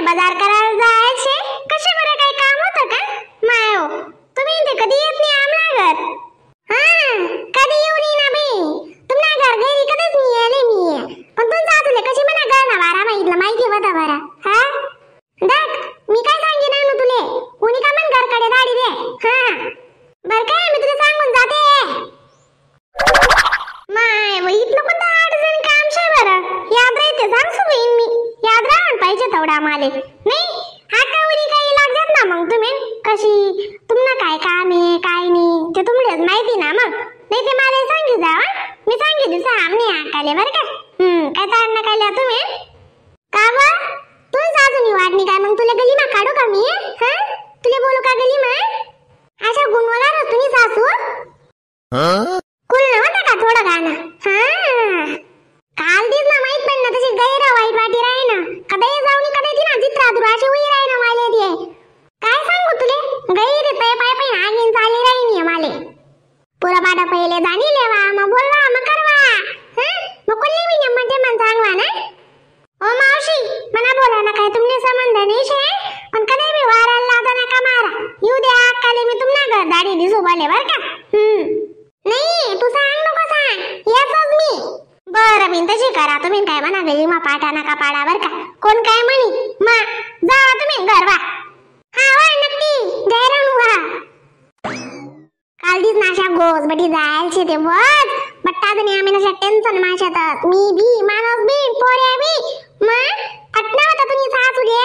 बाजार करायला जायचे कसे बरं काही काम होतं का मायो तुम्ही ते कधी येत नाही आमना घर कधी येऊन ना बाई तुम्हाला घर घरी कधीच नाही आले मी पण तुमचं आतले कशी म्हणा घर ना बारा माहितलं माहिती होता बरा हा देख मी काय सांगेन ना तुले कोणी का मन घरकडे दाढी दे बर काय मी तुला सांगून जाते माय वहीतलं पण 8 जण काम शे बरं याद राहते सांगू बहीण मी याद राहून पाहिजे तेवढा माले नाही हाकावरी काही लागत ना मग तुम्ही कशी तुम्हाला काय काम आहे काय नाही ते तुम्हालाच माहिती ना मग नाही ते मला सांगी जा मी सांगितलं सामने हाकाले बरं का काय ताण ना काय तुम्ही का बा तू साजूनी वाटणी काय मग तुला गली मा काढू का मी तुला बोलू का गली मा अशा गुणवला ना तुम्ही सासू कुल नव्हता का थोडं गाणं काल दिस ना माहित पण ना तशी गैर वाईट वाटी राही ना कदाई जाऊन कदाई ती ना चित्रा दुराशी होई राही ना माले दे काय सांगू तुले गैर तय पाय पाय आगीन चाली राही नाही माले पुरा बाडा पहिले जाणी लेवा मग बोलवा मग करवा मग कोल्ली मी नम्मते मन सांगवा ना ओ मावशी मना बोला ना काय तुमने संबंध नाही शे पण कदाई मी वाराला लावता ना का मारा येऊ दे अक्काले मी तुमना घर दाढी दिसू बोले बर का नाही तू सांग नको सांग येतच मी बरं मी तशी करा तुम्ही काय म्हणा गेली मा पाटा नका पाडा बर का कोण काय म्हणी मा जा तुम्ही घरवा हा वा नक्की जयराणू वा काल दिस नाशा गोस बटी जायचे ते बस बट्टा जणी आम्ही नशा टेन्शन माशात मी भी मानस भी पोरे भी मा अटना होता तुम्ही सासू दे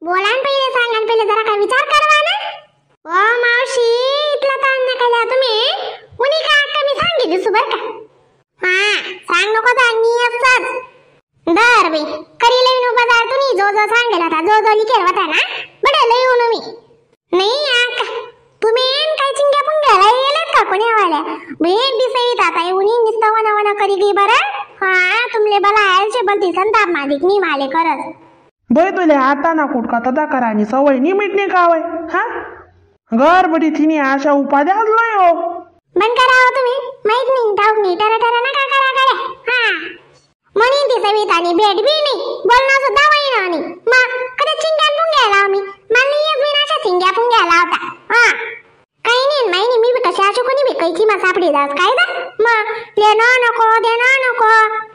बोलान पहिले सांगान पहिले जरा काय विचार करवा ना ओ मावशी इतला ताण नका तुम्ही उनी का अक्का मी सांगितली सुबर का सांग नको सांग मी असच दर बी करी लई नो बाजार तुम्ही जो जो सांगेल आता जो जो लिखेल होता ना बडे लई नो मी नाही आका तुम्ही काय चिंग्या पुंग्याला येलेत का कोणी वाल्या भेट दिसईत आता उनी निस्ता वना वना करी गई बरं तुमले बला आयलचे बलती संताप मादिक मी माले करत बय तुले आता ना कुटका तदा करानी सवय नी मिटणे का वय घर बडी थिनी आशा उपाध्या लय हो बंद करा हो तुम्ही माहित नाही ठाऊक नाही टरा टरा नका करा कडे म्हणीन ती सवितानी भेट बी नाही बोलणं सुद्धा वही नाही मग कधी चिंग्या पुंग्या लाव मी मला येत मी नाशा चिंग्या पुंग्या लावता काही नाही माहिती मी बी कशा अशा कोणी बी कैची मा सापडी जास काय दा मग देणं नको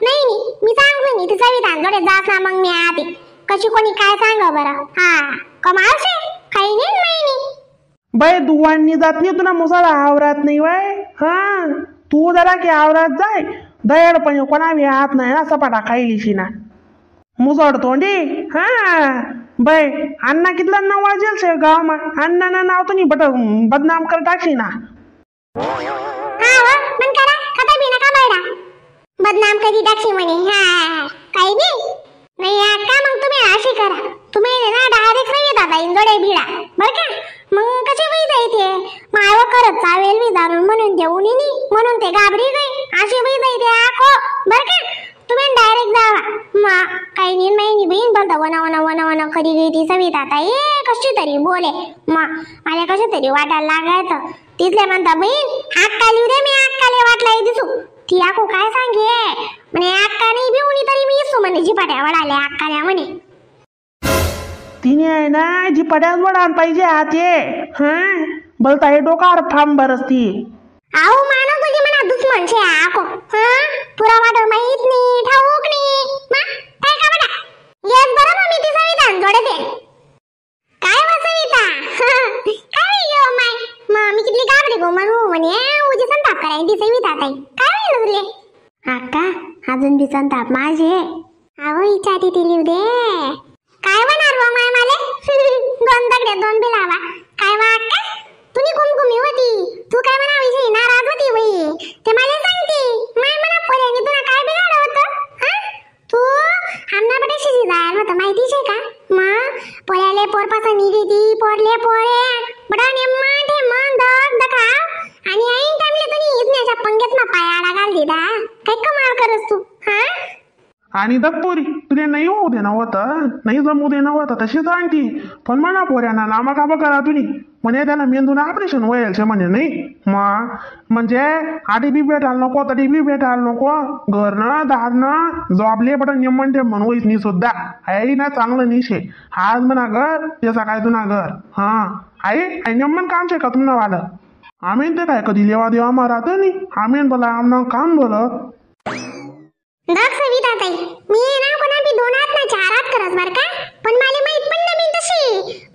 नाही मी सांगू नाही ती सविता जोडे जास ना मग मी आधी कशी कोणी काय सांग बरं कमाल शे काही नाही माहिती बाय दुवांनी जात नाही तुला मुसाळा आवरात नाही वाय तू जरा की आवरात जाय दयड पण कोणा बी हात नाही ना सपाटा खायलीशी ना मुसड तोंडी बाय अण्णा कितला नाव वाजेल शे गाव मा अण्णा ना नाव तुम्ही बदनाम कर टाकशी ना बंद करा कदा बी नका बैडा बदनाम कधी टाकशी म्हणे काही बी नाही अक्का मग तुम्ही अशी करा तुम्ही ना डायरेक्ट सांगितलं आता इंदोडे भिडा बर का मग कसे वही जायते माव करत चावेल मी दारून म्हणून देऊन म्हणून ते घाबरी गई अशी वही जायते आखो बर का तुम्ही डायरेक्ट जावा काही नाही माहिती बहीण बोलता वना कधी गई ती सविता ताई कशी तरी बोले मला कशी तरी वाटायला लागायचं तिथले म्हणता बहीण अक्काली उद्या मी अक्काले वाटलाय दिसू ती आखो काय सांगे म्हणे अक्का नाही भिवणी तरी मी येसू म्हणे जिपाट्या वडाले अक्काल्या म्हणे तिने आहे ना जी पड्यात वडान पाहिजे आते बोलता हे डोकार फार्म बरसती आऊ मानव तुझी मना दुश्मन छे आको पुरा वाट माहित नाही ठाऊक नाही काय का बेटा येस बरोबर मी ती सविता जोडे दे काय वा सविता काय यो माय मी कितली गाबडी गो म्हणू म्हणे उजी संताप कराय ती सविता ताई काय होईल तुले अक्का अजून बी संताप माझे आव इचाटी ती लिव दे काय होणार व माय माले दोन दगडे दोन बिलावा काय वा अक्का तुनी कुमकुमी होती तू काय म्हणा विषयी नाराज होती वही ते मला सांगते माय म्हणा पोऱ्याने तुला काय बिघाडलं होतं तू आमना बडे शिजी जायला होतं माहिती शे का मग पोऱ्याले पोर पसंती घेती पोरले पोरे बडा नेम्मा ते मन दग दखाव आणि ऐन टाइमले तुनी इतण्याच्या पंगेत मा पायाला घाल दिदा काय कमाल करस तू आणि दत्तपुरी तुला नाही होऊ दे नव्हतं, नाही जमू दे नव्हतं तशीच आणती. पण म्हणा पोऱ्यांना नामा का करा तुम्ही म्हणे त्याला मेंदून ऑपरेशन व्हायचं म्हणे. नाही मग म्हणजे आधी बी भेटायला नको तरी बी भेटायला नको. घरनं दारनं जॉबले पण निम्मन ते म्हणूच नी सुद्धा आई ना चांगलं निशे आज म्हणा घर त्याचा काय तुला घर. हा आई निम्मन काम शे का तुम्हाला वालं आम्ही ते काय कधी लेवा देवा मारात नाही आम्ही बोला आमना काम बोल. बघ सविता ताई, मी ना कोणा बी 2 हात ना 4 हात करत बर का, पण मला माहित पण नाही तशी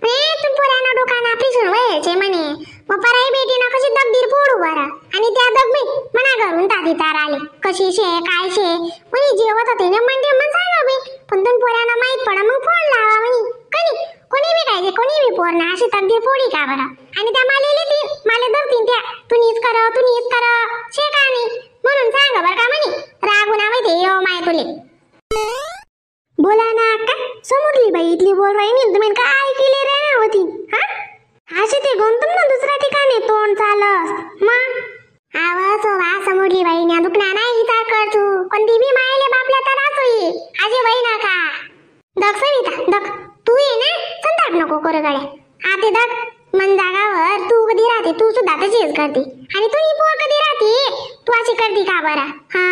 म्हणे तू पोरांना दुकान ऑपरेशन व्हायचे म्हणे. मग पराई बेटी ना कशी दगदीर फोडू बरं आणि त्या दगमी मना घरून तादी तार आले कशी शे काय शे म्हणे जेवत होते ना म्हणजे मग सांगा बी. पण तुम्ही पोरांना माहित पडा मग फोन लावा म्हणे कधी कोणी बी काय कोणी बी पोर ना अशी दगदीर फोडी का बरं. आणि त्या माले दगतीन त्या तू नीच कर शे का नाही म्हणून सांगा बरं का म्हणे. रागून माहिती येऊ माय तुले बोला ना अक्का समोरली बाई इथली बोल राही नाही तुम्ही काय केले रे ना होती. हा असे ते गोंतम ना दुसऱ्या ठिकाणी तोंड चालस मग आवाज वा समोरली बाई ना दुखना नाही विचार कर तू कोणती बी मायले बापल्या तर असोई आजे बाई ना का. दग सविता दग तू ये ना संताप नको करू गड्या आते दग मन जागावर तू कधी राहते तू सुद्धा तशीच करते आणि तू ही पोर कधी राहते तू अशी करते का बरं. हा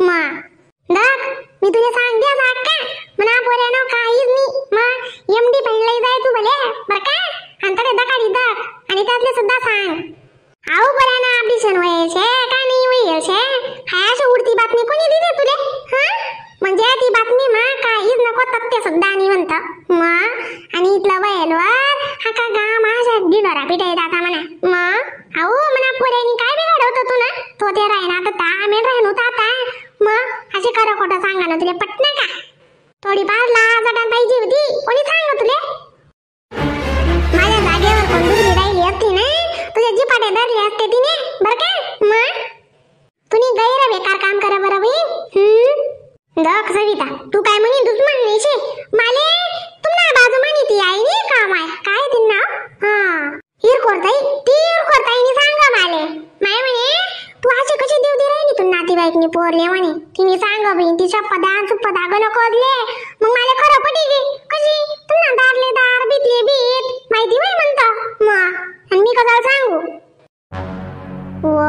मग दग मी तुला सांगते का म्हणा पोऱ्यानो काहीच नाही मग एमडी पडलंय जाय तू भले बर का अंतरे दकाडी दग आणि त्यातले सुद्धा सांग आऊ पोऱ्याना ऑपरेशन व्हायचे का नाही व्हायचे हाय अशी उडती बातमी कोणी दिली तुले. हा म्हणजे ती बातमी मग काहीच नको तक्ते सुद्धा नाही म्हणतं मग आणि इथलं वयलवर हा का गा माझ्या डिडोरा पिटाई जाता म्हणा. मग आऊ म्हणा पोऱ्यानी काय बिघडवतं तू ना तो ते राहिना तर आम्ही राहणू आता मग असे खरं खोटं सांगा ना तुला पटना का थोडीफार लाज वाटायला पाहिजे होती कोणी सांग तुले. माझ्या जागेवर कोण दुसरी राहिली असती ना तुझ्या जिपाटे धरले असते तिने बर का. मग तुम्ही गैर बेकार काम करा बरं बाई. दख सविता तू काय म्हणी दुश्मन नाही शे माले तुम्हाला बाजू म्हणी ती आई नाही काम आहे काय ती नाव हा हिरखोरताईनी सांगा माले माय म्हणे तू अशी कशी देवदी राहिली तू नातेवाईकनी पोरले म्हणे तिने सांगा बहीण तिच्या पदा गण कोदले मग मला खरं पटी गे कशी तुम्हाला दारले दार बीतले बीत माहिती होय म्हणतं मग आणि मी कसा सांगू व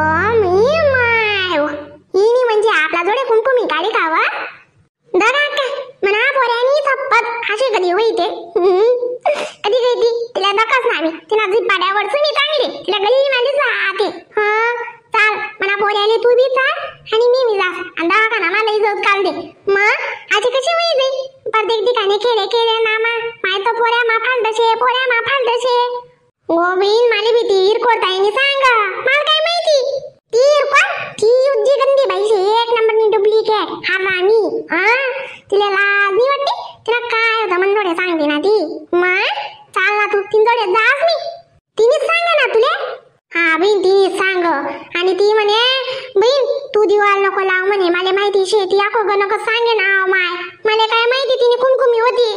मी माय हिनी म्हणजे आपला जोडे कुंकुमी काढी खावा दगा का म्हणा पोऱ्यानी थप्पत अशी कधी होईते कधी कधी तिला दकाच नाही तिला जिपाड्यावर तुम्ही चांगली तिला गल्ली मध्ये जाते. हा चाल म्हणा पोऱ्याले तू बी चाल आणि मी बी जा आणि दवाखाना मला इजत काढ दे. मग आजी कशी होई जाई प्रत्येक ठिकाणी खेळे नामा माय तो पोऱ्या मा फालतशे गोविंद माले भीती हिरखोरताईनी सांगा मला काय माहिती ती हिरखोर ती उज्जी गंदी बाई शे 1 नंबरनी डुप्लिकेट हा राणी तिला लाज नाही वाटते तिला काय होतं मनोडे सांगते ना ती. मग चाल ना तू तिंजोडे जास मी तिनेच सांगा ना तुले. हा बहीण तिनेच सांग आणि ती म्हणे बहीण तू दिवाळ नको लाव म्हणे मला माहिती शेती आखो ग नको सांगे ना माय मला काय माहिती तिने कुमकुमी होती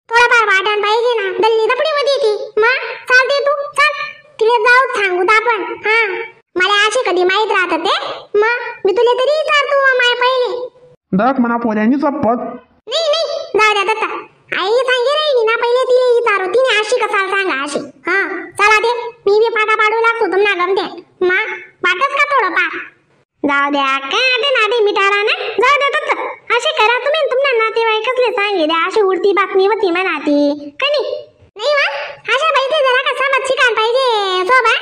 थोडाफार वाटाण पाहिजे ना दल्ली दपडी होती ती. मग चालते तू चाल तिला जाऊ सांगू आपण. हा मला अशी कधी माहित राहत ते मग मी तुला तरी विचारतो माय पहिले दख म्हणा पोऱ्यांनी चप्पत नाही जाऊ द्या दत्ता आई सांगे राहिली ना पहिले तिला विचारू तिने अशी कसा सांगा अशी. हा चला ते मी बी पाटा पाडू लागतो तुम्हाला गमते मग पाठच का थोडं पा जाऊ द्या काय आटे नाटे मिटारा ना जाऊ द्या दत्ता असे करा तुम्ही तुम्हाला नातेवाईक कसले सांगितले अशी उडती बातमी होती म्हणा ती का नाही वा अशा बाई ते जरा कसा मच्छी काढ पाहिजे सोबा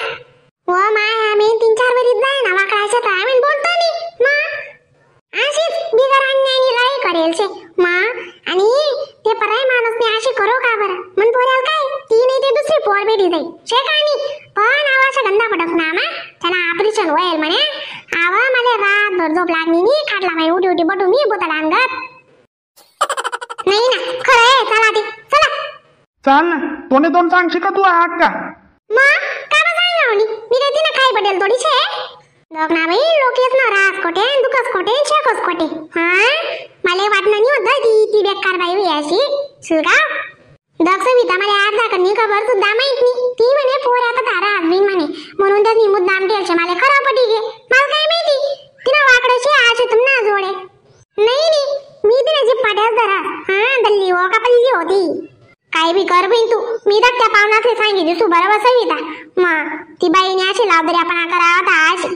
हो माय आम्ही 3-4 वरीत जाय ना वाकडायचं तर आम्ही बोलतो नाही मग अशीच बिगर अन्यायनी लय करेल शे मग आणि ते पराय माणूसने अशी करो का बरं मन पोऱ्याल काय ती नाही ते दुसरी पोर भेटी जाई शे काय नाही पण आवाज गंदा पडक ना मा त्याला ऑपरेशन होईल म्हणे आवा मला रातभर झोप लागली नाही खाटला बाई उठी बटू मी बोतल आणगत नाही ना खरं आहे चला ते चला चाल ना तोंड सांगशी का तू आहात का मग का सांगा म्हणे मी देते ना काय पडेल थोडी शे लोक ना बाई लोकेच ना रास कोटे दुखस कोटे शेकस कोटे. हा मला वाटलं नाही होतं ती बेकार बाई होई अशी सुगाव दक्ष विता मला अर्धा कणी खबर सुद्धा माहित नाही ती म्हणे पोऱ्या तर तारा हसबीन म्हणे म्हणून त्याची मुद्दाम टेलशे मला खरं पटी गे मला काय माहिती तिला वाकडशी आशे तुम ना जोडे नाही मी तिने जी पाट्या काय बी कर बहीण तू. मी धाकट्या पाहुणातले सांगितली तू बरोबर सविता. मग ती बाईने अशी लावदर्यापणा करावा होता अशी.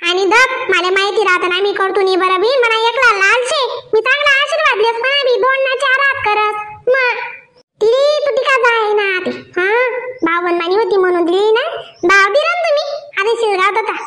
आणि दक मला माहिती राहतं ना मी करतो नी बरं बी. मला एकला लालशे मी चांगला आशीर्वाद देस म्हणा बी 2 ना 4 हात करस. मग तिली तू टिका जाय ना ती. हा भावनमानी होती म्हणून दिली ना. भाव दिला ना तुम्ही आधी शिरगावत होता.